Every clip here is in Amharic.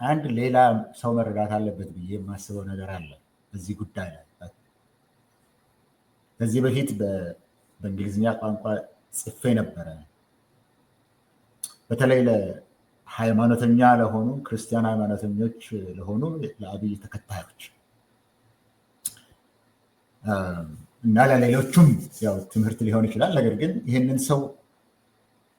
አንድ ሌላ ሰው መረዳት አለበት ብዬ የማስበው ነገር አለ በዚህ ጉዳይ ላይ። ከዚህ በፊት በእንግሊዝኛ ቋንቋ ጽፌ ነበረ። በተለይ ለሃይማኖተኛ ለሆኑ ክርስቲያን ሃይማኖተኞች ለሆኑ ለአብይ ተከታዮች እና ለሌሎቹም ያው ትምህርት ሊሆን ይችላል። ነገር ግን ይህንን ሰው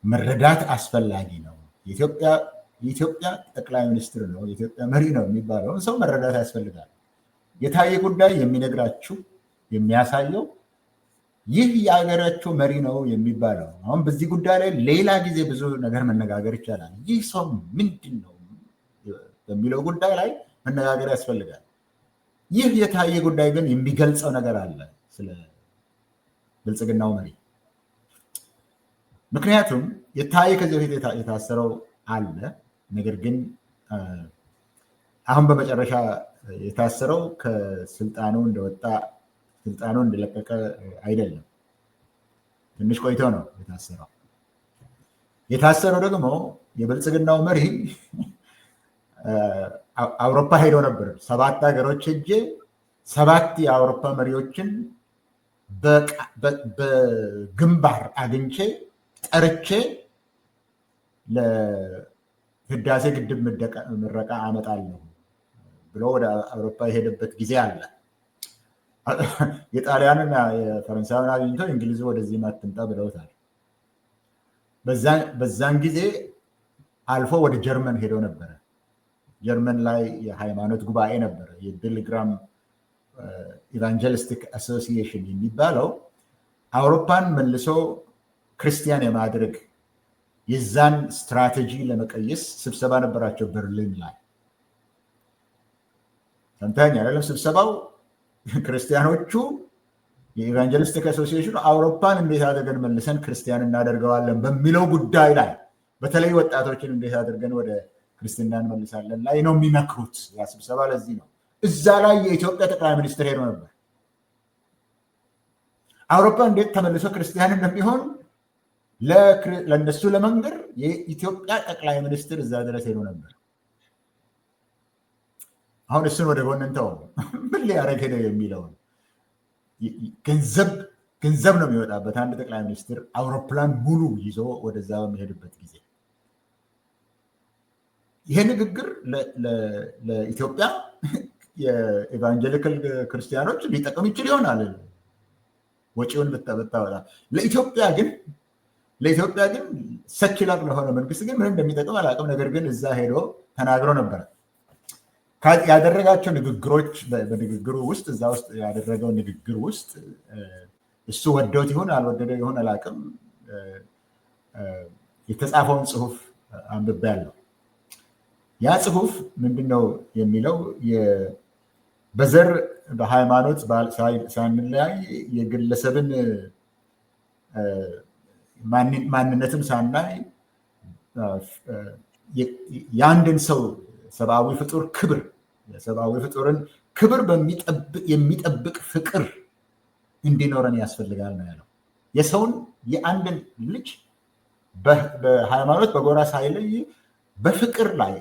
መረዳት አስፈላጊ ነው። የኢትዮጵያ ጠቅላይ ሚኒስትር ነው፣ የኢትዮጵያ መሪ ነው የሚባለውን ሰው መረዳት ያስፈልጋል። የታየ ጉዳይ የሚነግራችሁ የሚያሳየው ይህ የሀገራቸው መሪ ነው የሚባለው። አሁን በዚህ ጉዳይ ላይ ሌላ ጊዜ ብዙ ነገር መነጋገር ይቻላል። ይህ ሰው ምንድን ነው በሚለው ጉዳይ ላይ መነጋገር ያስፈልጋል። ይህ የታየ ጉዳይ ግን የሚገልጸው ነገር አለ ስለ ብልጽግናው መሪ። ምክንያቱም የታየ ከዚህ በፊት የታሰረው አለ። ነገር ግን አሁን በመጨረሻ የታሰረው ከስልጣኑ እንደወጣ ስልጣኑ እንደለቀቀ አይደለም። ትንሽ ቆይቶ ነው የታሰረው። የታሰረው ደግሞ የብልጽግናው መሪ አውሮፓ ሄዶ ነበር። 7 ሀገሮች ሄጄ 7 የአውሮፓ መሪዎችን በግንባር አግኝቼ ጠርቼ ለህዳሴ ግድብ ምረቃ አመጣለሁ ብሎ ወደ አውሮፓ የሄደበት ጊዜ አለ። የጣሊያንን የፈረንሳዩን አግኝቶ እንግሊዝ ወደዚህ አትምጣ ብለውታል። በዛን ጊዜ አልፎ ወደ ጀርመን ሄዶ ነበረ። ጀርመን ላይ የሃይማኖት ጉባኤ ነበረ። የቢልግራም ኢቫንጀሊስቲክ አሶሲዬሽን የሚባለው አውሮፓን መልሶ ክርስቲያን የማድረግ የዛን ስትራቴጂ ለመቀየስ ስብሰባ ነበራቸው በርሊን ላይ። ሰምተኸኝ አይደለም? ስብሰባው ክርስቲያኖቹ የኢቫንጀሊስቲክ አሶሲዬሽኑ አውሮፓን እንዴት አድርገን መልሰን ክርስቲያን እናደርገዋለን በሚለው ጉዳይ ላይ በተለይ ወጣቶችን እንዴት አድርገን ወደ ክርስትና እንመልሳለን ላይ ነው የሚመክሩት። ያ ስብሰባ ለዚህ ነው። እዛ ላይ የኢትዮጵያ ጠቅላይ ሚኒስትር ሄዶ ነበር። አውሮፓ እንዴት ተመልሶ ክርስቲያን እንደሚሆን ለእነሱ ለመንገር የኢትዮጵያ ጠቅላይ ሚኒስትር እዛ ድረስ ሄዶ ነበር። አሁን እሱን ወደ ጎን እንተው። ምን ሊያደርግ ሄደ የሚለውን ገንዘብ ነው የሚወጣበት። አንድ ጠቅላይ ሚኒስትር አውሮፕላን ሙሉ ይዞ ወደዛ በሚሄድበት ጊዜ ይሄ ንግግር ለኢትዮጵያ የኤቫንጀሊካል ክርስቲያኖች ሊጠቅም ይችል ይሆናል ወጪውን ብታወጣ። ለኢትዮጵያ ግን ሰኪላር ለሆነ መንግስት ግን ምን እንደሚጠቅም አላውቅም። ነገር ግን እዛ ሄዶ ተናግሮ ነበረ። ያደረጋቸው ንግግሮች በንግግሩ ውስጥ እዛ ውስጥ ያደረገው ንግግር ውስጥ እሱ ወደውት ይሁን አልወደደው ይሁን አላውቅም፣ የተጻፈውን ጽሁፍ አንብቤያለሁ። ያ ጽሁፍ ምንድነው የሚለው? በዘር በሃይማኖት ሳንለያይ የግለሰብን ማንነትም ሳናይ የአንድን ሰው ሰብአዊ ፍጡር ክብር የሰብአዊ ፍጡርን ክብር የሚጠብቅ ፍቅር እንዲኖረን ያስፈልጋል ነው ያለው። የሰውን የአንድን ልጅ በሃይማኖት በጎራ ሳይለይ በፍቅር ላይ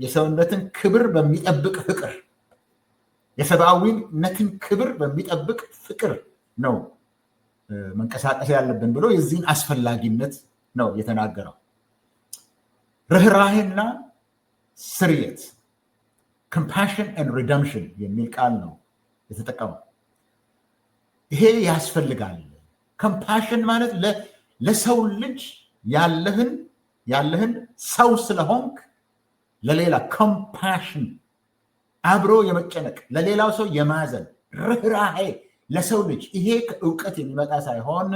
የሰውነትን ክብር በሚጠብቅ ፍቅር የሰብአዊነትን ክብር በሚጠብቅ ፍቅር ነው መንቀሳቀስ ያለብን ብሎ የዚህን አስፈላጊነት ነው የተናገረው። ርኅራሄና ስርየት compassion and redemption የሚል ቃል ነው የተጠቀመው። ይሄ ያስፈልጋል። compassion ማለት ለሰው ልጅ ያለህን ሰው ስለሆንክ ለሌላ compassion አብሮ የመጨነቅ ለሌላው ሰው የማዘን ርኅራሄ ለሰው ልጅ ይሄ ከእውቀት የሚመጣ ሳይሆን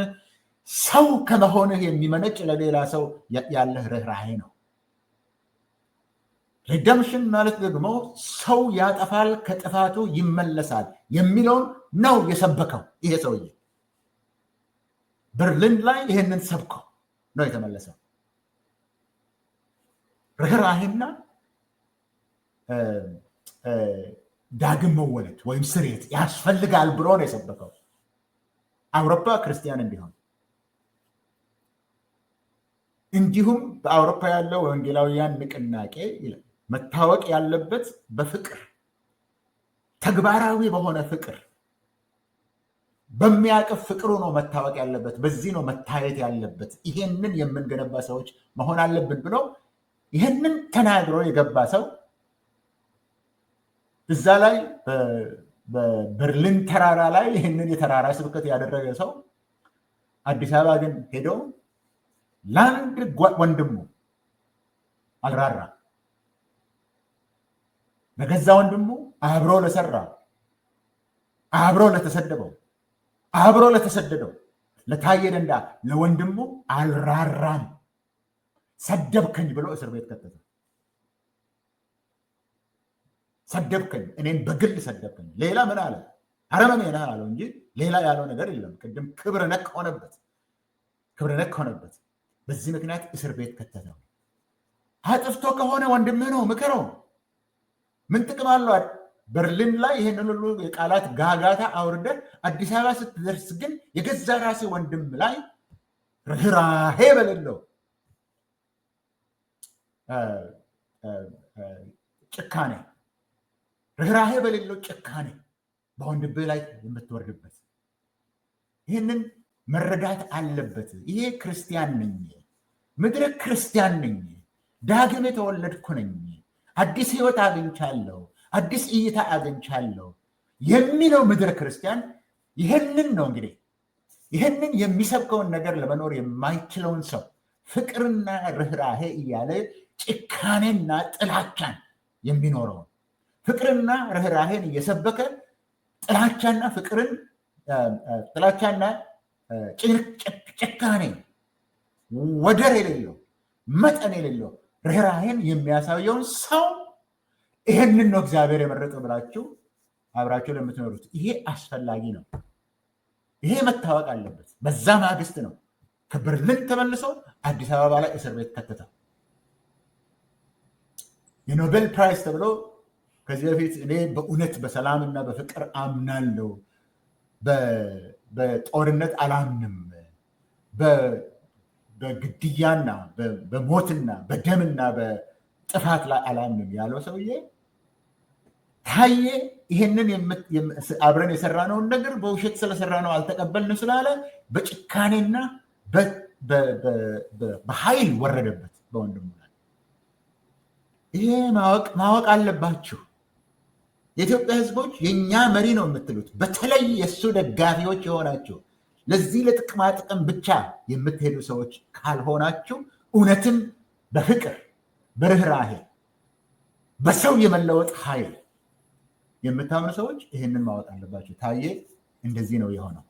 ሰው ከመሆንህ የሚመነጭ ለሌላ ሰው ያለህ ርኅራሄ ነው። ሪደምሽን ማለት ደግሞ ሰው ያጠፋል ከጥፋቱ ይመለሳል የሚለውን ነው የሰበከው። ይሄ ሰውዬ በርሊን ላይ ይሄንን ሰብከው ነው የተመለሰው። ርኅራሄና ዳግም መወለድ ወይም ስርየት ያስፈልጋል ብሎ ነው የሰበከው። አውሮፓ ክርስቲያን እንዲሆን እንዲሁም በአውሮፓ ያለው ወንጌላውያን ንቅናቄ መታወቅ ያለበት በፍቅር ተግባራዊ በሆነ ፍቅር በሚያቅፍ ፍቅሩ ነው መታወቅ ያለበት። በዚህ ነው መታየት ያለበት። ይሄንን የምንገነባ ሰዎች መሆን አለብን ብሎ ይሄንን ተናግሮ የገባ ሰው እዛ ላይ በበርሊን ተራራ ላይ ይህንን የተራራ ስብከት ያደረገ ሰው አዲስ አበባ ግን ሄዶ ለአንድ ወንድሙ አልራራ። በገዛ ወንድሙ አብሮ ለሰራ፣ አብሮ ለተሰደበው፣ አብሮ ለተሰደደው ለታየ ደንዳ ለወንድሙ አልራራም። ሰደብከኝ ብሎ እስር ቤት ከተተ። ሰደብከኝ፣ እኔን በግል ሰደብከኝ። ሌላ ምን አለ? አረመኔ ነህ አለው እንጂ ሌላ ያለው ነገር የለም። ቅድም ክብር ነክ ሆነበት። በዚህ ምክንያት እስር ቤት ከተተው። አጥፍቶ ከሆነ ወንድምህ ነው፣ ምክረው። ምን ጥቅም አለው? በርሊን ላይ ይህንን ሁሉ የቃላት ጋጋታ አውርደህ አዲስ አበባ ስትደርስ ግን የገዛ ራሴ ወንድም ላይ ርኅራሄ በሌለው ጭካኔ፣ ርኅራሄ በሌለው ጭካኔ በወንድምህ ላይ የምትወርድበት ይህንን መረዳት አለበት። ይሄ ክርስቲያን ነኝ፣ ምድረ ክርስቲያን ነኝ፣ ዳግም የተወለድኩ ነኝ፣ አዲስ ህይወት አግኝቻለሁ፣ አዲስ እይታ አግኝቻለሁ የሚለው ምድረ ክርስቲያን ይህንን ነው። እንግዲህ ይህንን የሚሰብከውን ነገር ለመኖር የማይችለውን ሰው ፍቅርና ርኅራሄ እያለ ጭካኔና ጥላቻን የሚኖረውን ፍቅርና ርኅራሄን እየሰበከ ጥላቻና ፍቅርን ጥላቻና ጭካኔ ወደር የሌለው መጠን የሌለው ርኅራሄን የሚያሳየውን ሰው ይህንን ነው እግዚአብሔር የመረጠው ብላችሁ አብራችሁ ለምትኖሩት ይሄ አስፈላጊ ነው። ይሄ መታወቅ አለበት። በዛ ማግስት ነው ከበርሊን ተመልሶ አዲስ አበባ ላይ እስር ቤት ከተተው። የኖቤል ፕራይስ ተብሎ ከዚህ በፊት እኔ በእውነት በሰላምና በፍቅር አምናለሁ፣ በጦርነት አላምንም፣ በግድያና በሞትና በደምና በጥፋት ላይ አላምንም ያለው ሰውዬ ታዬ ይሄንን አብረን የሰራነውን ነገር በውሸት ስለሰራ ነው አልተቀበልንም ስላለ በጭካኔና በኃይል ወረደበት በወንድሙ ላይ። ይሄ ማወቅ አለባችሁ። የኢትዮጵያ ሕዝቦች የእኛ መሪ ነው የምትሉት በተለይ የእሱ ደጋፊዎች የሆናችሁ ለዚህ ለጥቅማ ጥቅም ብቻ የምትሄዱ ሰዎች ካልሆናችሁ እውነትም በፍቅር በርኅራሄ በሰው የመለወጥ ኃይል የምታምኑ ሰዎች ይህንን ማወቅ አለባችሁ። ታዬ እንደዚህ ነው የሆነው።